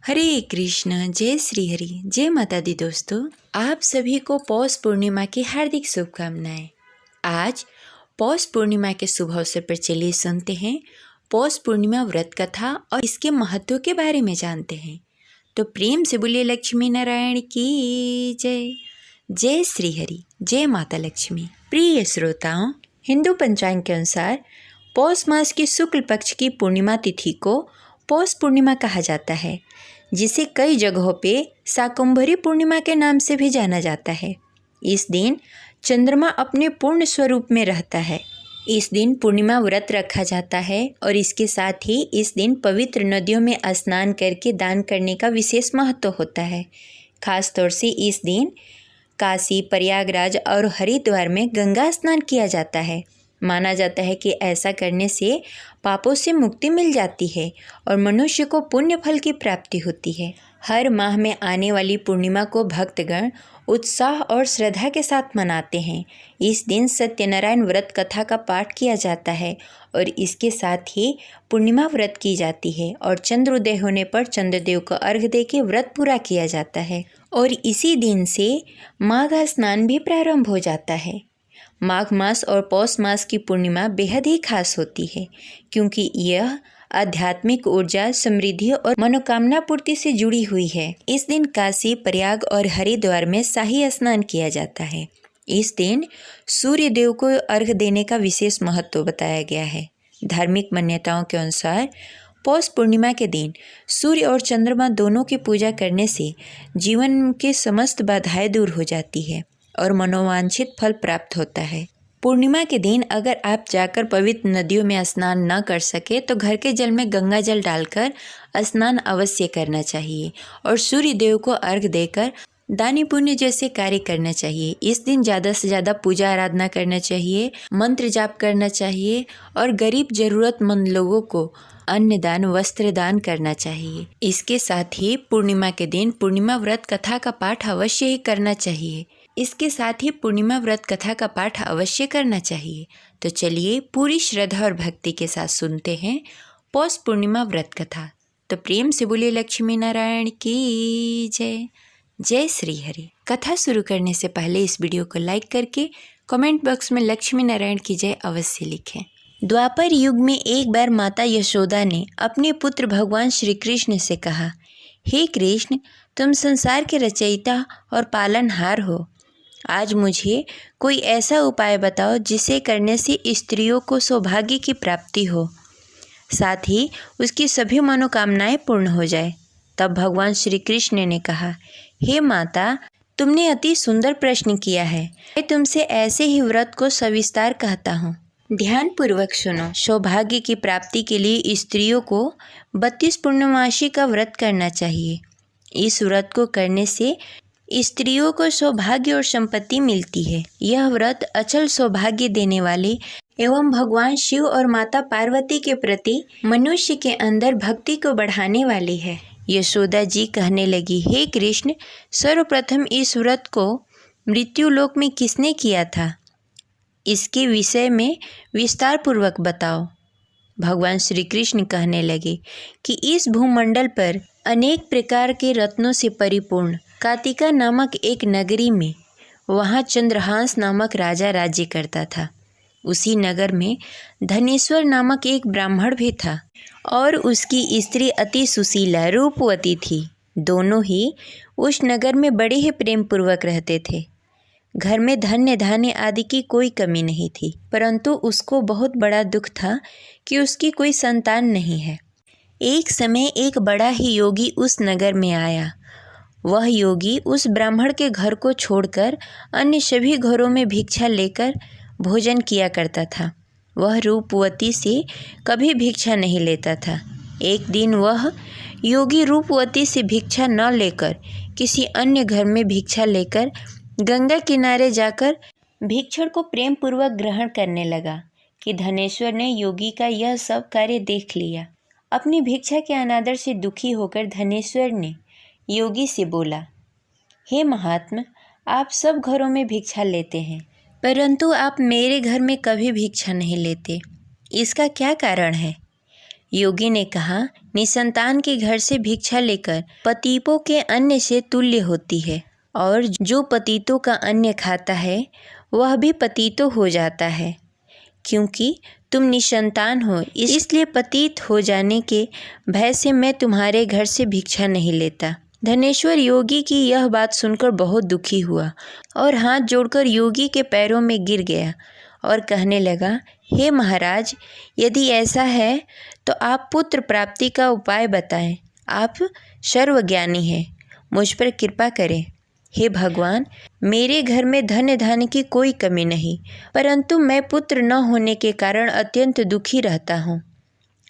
हरे कृष्ण, जय श्री हरि, जय माता दी। दोस्तों, आप सभी को पौष पूर्णिमा की हार्दिक शुभकामनाएं। आज पौष पूर्णिमा के शुभ अवसर पर चलिए सुनते हैं पौष पूर्णिमा व्रत कथा और इसके महत्व के बारे में जानते हैं। तो प्रेम से बोलिए लक्ष्मी नारायण की जय। जय श्री हरि, जय माता लक्ष्मी। प्रिय श्रोताओं, हिंदू पंचांग के अनुसार पौष मास की शुक्ल पक्ष की पूर्णिमा तिथि को पौष पूर्णिमा कहा जाता है, जिसे कई जगहों पे शाकंभरी पूर्णिमा के नाम से भी जाना जाता है। इस दिन चंद्रमा अपने पूर्ण स्वरूप में रहता है। इस दिन पूर्णिमा व्रत रखा जाता है और इसके साथ ही इस दिन पवित्र नदियों में स्नान करके दान करने का विशेष महत्व होता है। खास तौर से इस दिन काशी, प्रयागराज और हरिद्वार में गंगा स्नान किया जाता है। माना जाता है कि ऐसा करने से पापों से मुक्ति मिल जाती है और मनुष्य को पुण्य फल की प्राप्ति होती है। हर माह में आने वाली पूर्णिमा को भक्तगण उत्साह और श्रद्धा के साथ मनाते हैं। इस दिन सत्यनारायण व्रत कथा का पाठ किया जाता है और इसके साथ ही पूर्णिमा व्रत की जाती है और चंद्रोदय होने पर चंद्रदेव को अर्घ्य देके व्रत पूरा किया जाता है। और इसी दिन से माघ स्नान भी प्रारंभ हो जाता है। माघ मास और पौष मास की पूर्णिमा बेहद ही खास होती है, क्योंकि यह आध्यात्मिक ऊर्जा, समृद्धि और मनोकामना पूर्ति से जुड़ी हुई है। इस दिन काशी, प्रयाग और हरिद्वार में शाही स्नान किया जाता है। इस दिन सूर्य देव को अर्घ्य देने का विशेष महत्व बताया गया है। धार्मिक मान्यताओं के अनुसार पौष पूर्णिमा के दिन सूर्य और चंद्रमा दोनों की पूजा करने से जीवन के समस्त बाधाएं दूर हो जाती है और मनोवांछित फल प्राप्त होता है। पूर्णिमा के दिन अगर आप जाकर पवित्र नदियों में स्नान न कर सके तो घर के जल में गंगा जल डालकर स्नान अवश्य करना चाहिए और सूर्य देव को अर्घ्य देकर दानी पुण्य जैसे कार्य करना चाहिए। इस दिन ज़्यादा से ज़्यादा पूजा आराधना करना चाहिए, मंत्र जाप करना चाहिए और गरीब जरूरतमंद लोगों को अन्न दान, वस्त्र दान करना चाहिए। इसके साथ ही पूर्णिमा के दिन पूर्णिमा व्रत कथा का पाठ अवश्य ही करना चाहिए। तो चलिए पूरी श्रद्धा और भक्ति के साथ सुनते हैं पौष पूर्णिमा व्रत कथा। तो प्रेम से बोलिए लक्ष्मी नारायण की जय। जय श्री हरि। कथा शुरू करने से पहले इस वीडियो को लाइक करके कमेंट बॉक्स में लक्ष्मी नारायण की जय अवश्य लिखें। द्वापर युग में एक बार माता यशोदा ने अपने पुत्र भगवान श्री कृष्ण से कहा, हे कृष्ण, तुम संसार के रचयिता और पालनहार हो। आज मुझे कोई ऐसा उपाय बताओ जिसे करने से स्त्रियों को सौभाग्य की प्राप्ति हो, साथ ही उसकी सभी मनोकामनाएं पूर्ण हो जाए। तब भगवान श्री कृष्ण ने कहा, हे माता, तुमने अति सुंदर प्रश्न किया है। मैं तुमसे ऐसे ही व्रत को सविस्तार कहता हूँ। ध्यान पूर्वक सुनो। सौभाग्य की प्राप्ति के लिए स्त्रियों को 32 पूर्णमासी का व्रत करना चाहिए। इस व्रत को करने से स्त्रियों को सौभाग्य और संपत्ति मिलती है। यह व्रत अचल सौभाग्य देने वाले एवं भगवान शिव और माता पार्वती के प्रति मनुष्य के अंदर भक्ति को बढ़ाने वाली है। यशोदा जी कहने लगी, हे कृष्ण, सर्वप्रथम इस व्रत को मृत्यु लोक में किसने किया था? इसके विषय में विस्तार पूर्वक बताओ। भगवान श्री कृष्ण कहने लगे कि इस भूमंडल पर अनेक प्रकार के रत्नों से परिपूर्ण कातिका नामक एक नगरी में, वहाँ चंद्रहांस नामक राजा राज्य करता था। उसी नगर में धनेश्वर नामक एक ब्राह्मण भी था और उसकी स्त्री अति सुशीला रूपवती थी। दोनों ही उस नगर में बड़े ही प्रेम पूर्वक रहते थे। घर में धन्य धान्य आदि की कोई कमी नहीं थी, परंतु उसको बहुत बड़ा दुख था कि उसकी कोई संतान नहीं है। एक समय एक बड़ा ही योगी उस नगर में आया। वह योगी उस ब्राह्मण के घर को छोड़कर अन्य सभी घरों में भिक्षा लेकर भोजन किया करता था। वह रूपवती से कभी भिक्षा नहीं लेता था। एक दिन वह योगी रूपवती से भिक्षा न लेकर किसी अन्य घर में भिक्षा लेकर गंगा किनारे जाकर भिक्षुक को प्रेम पूर्वक ग्रहण करने लगा कि धनेश्वर ने योगी का यह सब कार्य देख लिया। अपनी भिक्षा के अनादर से दुखी होकर धनेश्वर ने योगी से बोला, हे महात्मा, आप सब घरों में भिक्षा लेते हैं, परंतु आप मेरे घर में कभी भिक्षा नहीं लेते। इसका क्या कारण है? योगी ने कहा, निसंतान के घर से भिक्षा लेकर पतितों के अन्न से तुल्य होती है, और जो पतितों का अन्न खाता है वह भी पतितों हो जाता है। क्योंकि तुम निसंतान हो, इसलिए पतित हो जाने के भय से मैं तुम्हारे घर से भिक्षा नहीं लेता। धनेश्वर योगी की यह बात सुनकर बहुत दुखी हुआ और हाथ जोड़कर योगी के पैरों में गिर गया और कहने लगा, हे महाराज, यदि ऐसा है तो आप पुत्र प्राप्ति का उपाय बताएं। आप सर्वज्ञानी हैं, मुझ पर कृपा करें। हे भगवान, मेरे घर में धन धान्य की कोई कमी नहीं, परंतु मैं पुत्र न होने के कारण अत्यंत दुखी रहता हूँ।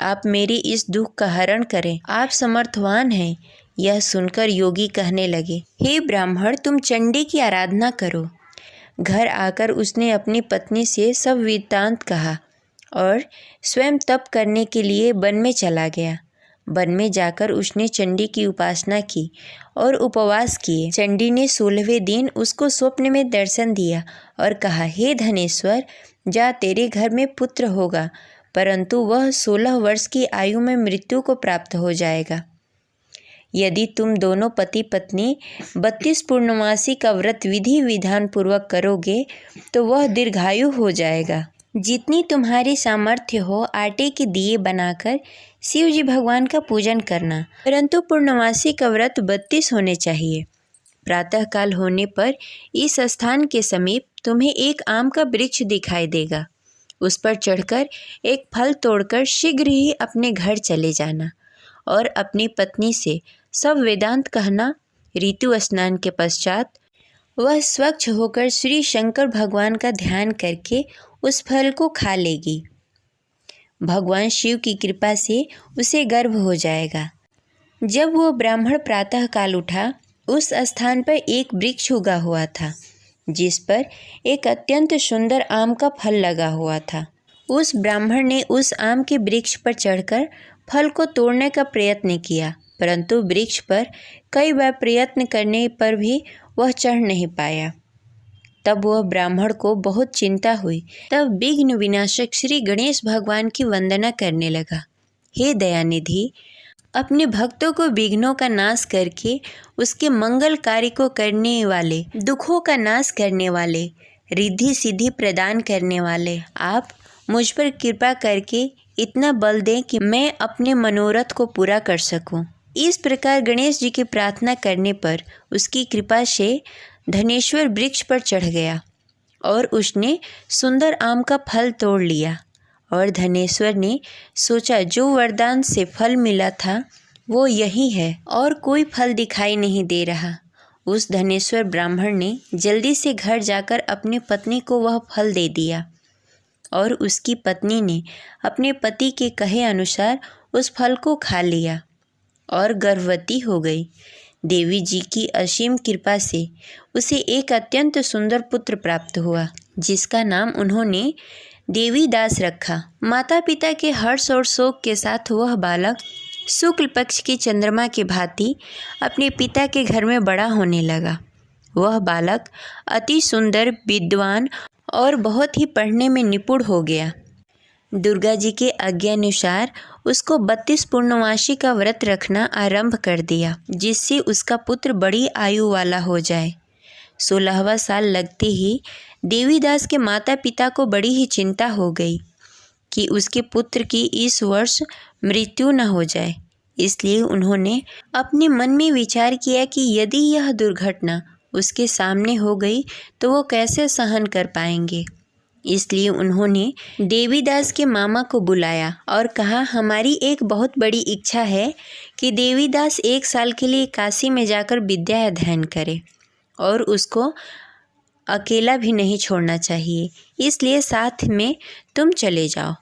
आप मेरी इस दुख का हरण करें, आप समर्थवान हैं। यह सुनकर योगी कहने लगे, हे ब्राह्मण, तुम चंडी की आराधना करो। घर आकर उसने अपनी पत्नी से सब वृत्तांत कहा और स्वयं तप करने के लिए वन में चला गया। वन में जाकर उसने चंडी की उपासना की और उपवास किए। चंडी ने 16वें दिन उसको स्वप्न में दर्शन दिया और कहा, हे धनेश्वर, जा, तेरे घर में पुत्र होगा, परंतु वह 16 वर्ष की आयु में मृत्यु को प्राप्त हो जाएगा। यदि तुम दोनों पति पत्नी 32 पूर्णमासी का व्रत विधि विधान पूर्वक करोगे तो वह दीर्घायु हो जाएगा। जितनी तुम्हारी सामर्थ्य हो, आटे के दिए बनाकर शिव जी भगवान का पूजन करना, परंतु पूर्णमासी का व्रत 32 होने चाहिए। प्रातःकाल होने पर इस स्थान के समीप तुम्हें एक आम का वृक्ष दिखाई देगा। उस पर चढ़कर एक फल तोड़कर शीघ्र ही अपने घर चले जाना और अपनी पत्नी से सब वेदांत कहना। ऋतु स्नान के पश्चात वह स्वच्छ होकर श्री शंकर भगवान का ध्यान करके उस फल को खा लेगी। भगवान शिव की कृपा से उसे गर्भ हो जाएगा। जब वो ब्राह्मण प्रातःकाल उठा, उस स्थान पर एक वृक्ष उगा हुआ था जिस पर एक अत्यंत सुंदर आम का फल लगा हुआ था। उस ब्राह्मण ने उस आम के वृक्ष पर चढ़कर फल को तोड़ने का प्रयत्न किया, परंतु वृक्ष पर कई बार प्रयत्न करने पर भी वह चढ़ नहीं पाया। तब वह ब्राह्मण को बहुत चिंता हुई। तब विघ्न विनाशक श्री गणेश भगवान की वंदना करने लगा। हे दयानिधि, अपने भक्तों को विघ्नों का नाश करके उसके मंगल कार्य को करने वाले, दुखों का नाश करने वाले, रिद्धि सिद्धि प्रदान करने वाले, आप मुझ पर कृपा करके इतना बल दें कि मैं अपने मनोरथ को पूरा कर सकूं। इस प्रकार गणेश जी की प्रार्थना करने पर उसकी कृपा से धनेश्वर वृक्ष पर चढ़ गया और उसने सुंदर आम का फल तोड़ लिया। और धनेश्वर ने सोचा, जो वरदान से फल मिला था वो यही है और कोई फल दिखाई नहीं दे रहा। उस धनेश्वर ब्राह्मण ने जल्दी से घर जाकर अपनी पत्नी को वह फल दे दिया और उसकी पत्नी ने अपने पति के कहे अनुसार उस फल को खा लिया और गर्भवती हो गई। देवी जी की असीम कृपा से उसे एक अत्यंत सुंदर पुत्र प्राप्त हुआ, जिसका नाम उन्होंने देवीदास रखा। माता पिता के हर्ष और शोक के साथ वह बालक शुक्ल पक्ष की चंद्रमा के भांति अपने पिता के घर में बड़ा होने लगा। वह बालक अति सुंदर, विद्वान और बहुत ही पढ़ने में निपुण हो गया। दुर्गा जी के आज्ञानुसार उसको 32 पूर्णमासी का व्रत रखना आरंभ कर दिया, जिससे उसका पुत्र बड़ी आयु वाला हो जाए। 16वां साल लगते ही देवीदास के माता पिता को बड़ी ही चिंता हो गई कि उसके पुत्र की इस वर्ष मृत्यु न हो जाए। इसलिए उन्होंने अपने मन में विचार किया कि यदि यह दुर्घटना उसके सामने हो गई तो वो कैसे सहन कर पाएंगे। इसलिए उन्होंने देवीदास के मामा को बुलाया और कहा, हमारी एक बहुत बड़ी इच्छा है कि देवीदास 1 साल के लिए काशी में जाकर विद्या अध्ययन करे और उसको अकेला भी नहीं छोड़ना चाहिए, इसलिए साथ में तुम चले जाओ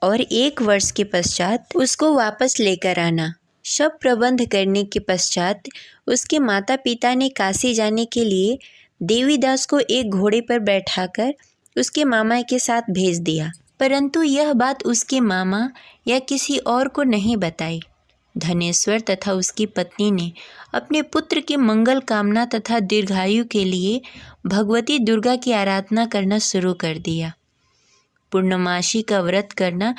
और 1 वर्ष के पश्चात उसको वापस लेकर आना। सब प्रबंध करने के पश्चात उसके माता पिता ने काशी जाने के लिए देवीदास को एक घोड़े पर बैठाकर उसके मामा के साथ भेज दिया, परंतु यह बात उसके मामा या किसी और को नहीं बताई। धनेश्वर तथा उसकी पत्नी ने अपने पुत्र के मंगल कामना तथा दीर्घायु के लिए भगवती दुर्गा की आराधना करना शुरू कर दिया। पूर्णमासी का व्रत करना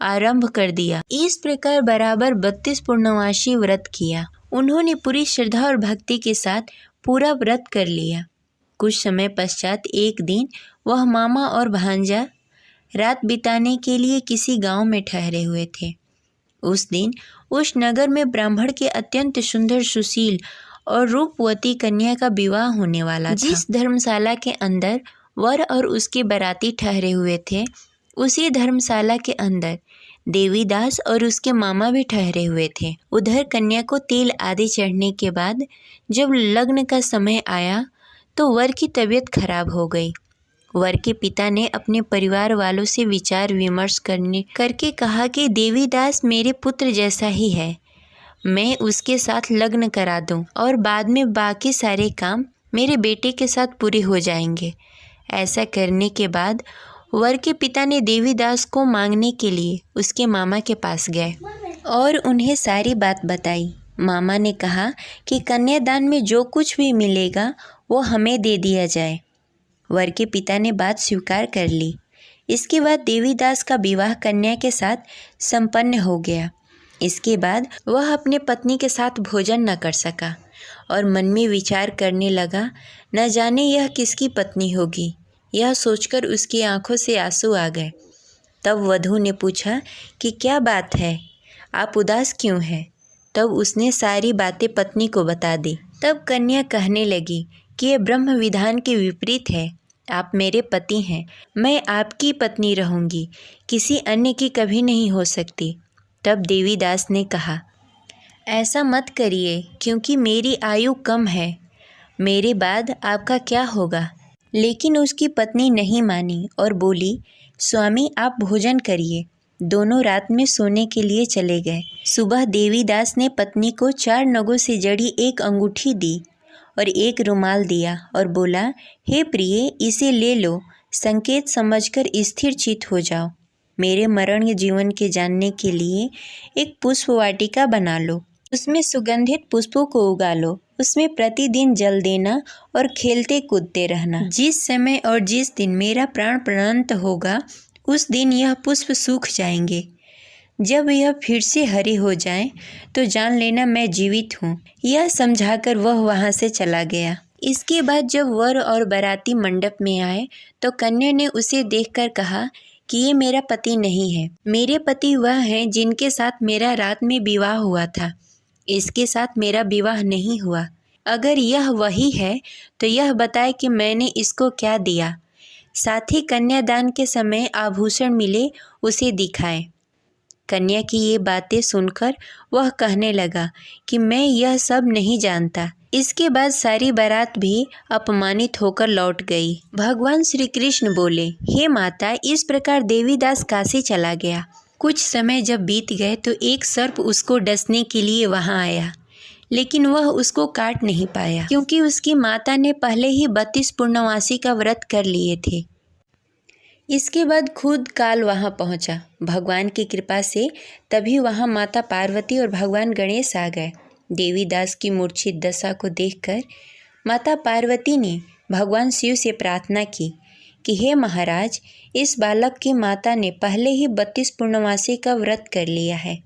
आरंभ कर दिया। इस प्रकार बराबर 32 पूर्णमासी व्रत किया। उन्होंने पूरी श्रद्धा और भक्ति के साथ पूरा व्रत कर लिया। कुछ समय पश्चात एक दिन वह मामा और भांजा रात बिताने के लिए किसी गांव में ठहरे हुए थे। उस दिन उस नगर में ब्राह्मण के अत्यंत सुंदर, सुशील और रूपवती कन्या का विवाह होने वाला था। जिस धर्मशाला के अंदर वर और उसके बाराती ठहरे हुए थे, उसी धर्मशाला के अंदर देवीदास और उसके मामा भी ठहरे हुए थे। उधर कन्या को तेल आदि चढ़ने के बाद जब लग्न का समय आया तो वर की तबीयत खराब हो गई। वर के पिता ने अपने परिवार वालों से विचार विमर्श करके कहा कि देवीदास मेरे पुत्र जैसा ही है, मैं उसके साथ लग्न करा दूं और बाद में बाकी सारे काम मेरे बेटे के साथ पूरे हो जाएंगे। ऐसा करने के बाद वर के पिता ने देवीदास को मांगने के लिए उसके मामा के पास गए और उन्हें सारी बात बताई। मामा ने कहा कि कन्यादान में जो कुछ भी मिलेगा वो हमें दे दिया जाए। वर के पिता ने बात स्वीकार कर ली। इसके बाद देवीदास का विवाह कन्या के साथ संपन्न हो गया। इसके बाद वह अपने पत्नी के साथ भोजन न कर सका और मन में विचार करने लगा, न जाने यह किसकी पत्नी होगी। यह सोचकर उसकी आंखों से आंसू आ गए। तब वधू ने पूछा कि क्या बात है, आप उदास क्यों हैं? तब उसने सारी बातें पत्नी को बता दी। तब कन्या कहने लगी कि यह ब्रह्म विधान के विपरीत है। आप मेरे पति हैं, मैं आपकी पत्नी रहूंगी, किसी अन्य की कभी नहीं हो सकती। तब देवीदास ने कहा, ऐसा मत करिए, क्योंकि मेरी आयु कम है, मेरे बाद आपका क्या होगा। लेकिन उसकी पत्नी नहीं मानी और बोली, स्वामी आप भोजन करिए। दोनों रात में सोने के लिए चले गए। सुबह देवीदास ने पत्नी को 4 नगों से जड़ी एक अंगूठी दी और एक रुमाल दिया और बोला, हे प्रिय, इसे ले लो, संकेत समझकर स्थिर चित्त हो जाओ। मेरे मरण जीवन के जानने के लिए एक पुष्प वाटिका बना लो, उसमें सुगंधित पुष्पों को उगा लो, उसमें प्रतिदिन जल देना और खेलते कूदते रहना। जिस समय और जिस दिन मेरा प्राण प्राणांत होगा उस दिन यह पुष्प सूख जाएंगे। जब यह फिर से हरे हो जाएं तो जान लेना मैं जीवित हूँ। यह समझाकर वह वहाँ से चला गया। इसके बाद जब वर और बाराती मंडप में आए तो कन्या ने उसे देखकर कहा कि ये मेरा पति नहीं है, मेरे पति वह हैं जिनके साथ मेरा रात में विवाह हुआ था। इसके साथ मेरा विवाह नहीं हुआ। अगर यह वही है तो यह बताए कि मैंने इसको क्या दिया, साथ ही कन्यादान के समय आभूषण मिले उसे दिखाए। कन्या की ये बातें सुनकर वह कहने लगा कि मैं यह सब नहीं जानता। इसके बाद सारी बारात भी अपमानित होकर लौट गई। भगवान श्री कृष्ण बोले, हे माता, इस प्रकार देवीदास काशी चला गया। कुछ समय जब बीत गए तो एक सर्प उसको डसने के लिए वहां आया, लेकिन वह उसको काट नहीं पाया, क्योंकि उसकी माता ने पहले ही 32 पूर्णमासी का व्रत कर लिए थे। इसके बाद खुद काल वहां पहुंचा। भगवान की कृपा से तभी वहां माता पार्वती और भगवान गणेश आ गए। देवीदास की मूर्छित दशा को देखकर माता पार्वती ने भगवान शिव से प्रार्थना की कि हे महाराज, इस बालक की माता ने पहले ही 32 पूर्णमासी का व्रत कर लिया है,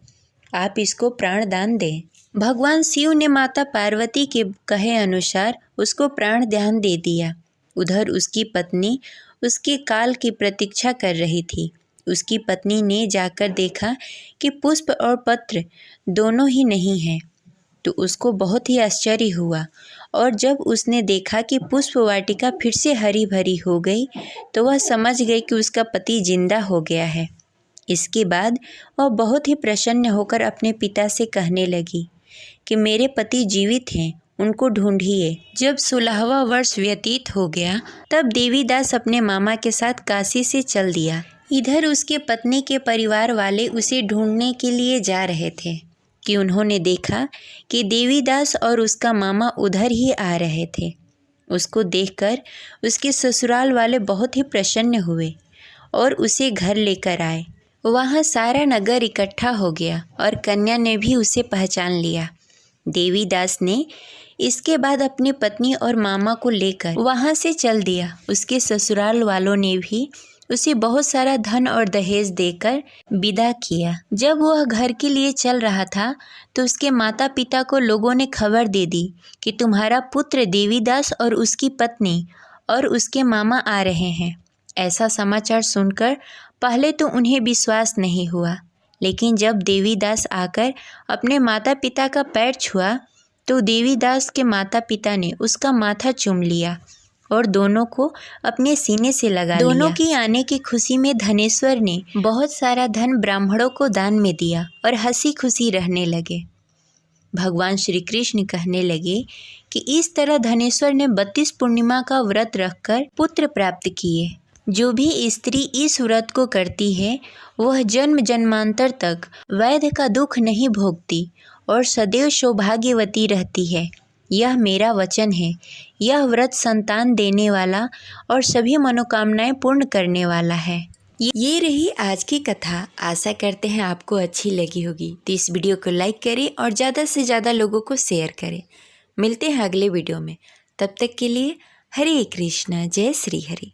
आप इसको प्राण दान दें। भगवान शिव ने माता पार्वती के कहे अनुसार उसको प्राण दान दे दिया। उधर उसकी पत्नी उसके काल की प्रतीक्षा कर रही थी। उसकी पत्नी ने जाकर देखा कि पुष्प और पत्र दोनों ही नहीं हैं, तो उसको बहुत ही आश्चर्य हुआ और जब उसने देखा कि पुष्प वाटिका फिर से हरी भरी हो गई तो वह समझ गई कि उसका पति जिंदा हो गया है। इसके बाद वह बहुत ही प्रसन्न होकर अपने पिता से कहने लगी कि मेरे पति जीवित हैं, उनको ढूंढिए। जब 16वां वर्ष व्यतीत हो गया तब देवीदास अपने मामा के साथ काशी से चल दिया। इधर उसके पत्नी के परिवार वाले उसे ढूंढने के लिए जा रहे थे कि उन्होंने देखा कि देवीदास और उसका मामा उधर ही आ रहे थे। उसको देखकर उसके ससुराल वाले बहुत ही प्रसन्न हुए और उसे घर लेकर आए। वहाँ सारा नगर इकट्ठा हो गया और कन्या ने भी उसे पहचान लिया। देवीदास ने इसके बाद अपनी पत्नी और मामा को लेकर वहाँ से चल दिया। उसके ससुराल वालों ने भी उसे बहुत सारा धन और दहेज देकर विदा किया। जब वह घर के लिए चल रहा था तो उसके माता पिता को लोगों ने खबर दे दी कि तुम्हारा पुत्र देवीदास और उसकी पत्नी और उसके मामा आ रहे हैं। ऐसा समाचार सुनकर पहले तो उन्हें विश्वास नहीं हुआ, लेकिन जब देवीदास आकर अपने माता पिता का पैर छुआ तो देवीदास के माता पिता ने उसका माथा चूम लिया और दोनों को अपने सीने से लगा लिया। दोनों की आने की खुशी में धनेश्वर ने बहुत सारा धन ब्राह्मणों को दान में दिया और हंसी खुशी रहने लगे। भगवान श्री कृष्ण कहने लगे कि इस तरह धनेश्वर ने 32 पूर्णिमा का व्रत रखकर पुत्र प्राप्त किए। जो भी स्त्री इस व्रत को करती है वह जन्म जन्मांतर तक वैध का दुख नहीं भोगती और सदैव सौभाग्यवती रहती है। यह मेरा वचन है। यह व्रत संतान देने वाला और सभी मनोकामनाएं पूर्ण करने वाला है। ये रही आज की कथा। आशा करते हैं आपको अच्छी लगी होगी। तो इस वीडियो को लाइक करें और ज़्यादा से ज़्यादा लोगों को शेयर करें। मिलते हैं अगले वीडियो में। तब तक के लिए हरे कृष्ण, जय श्री हरि।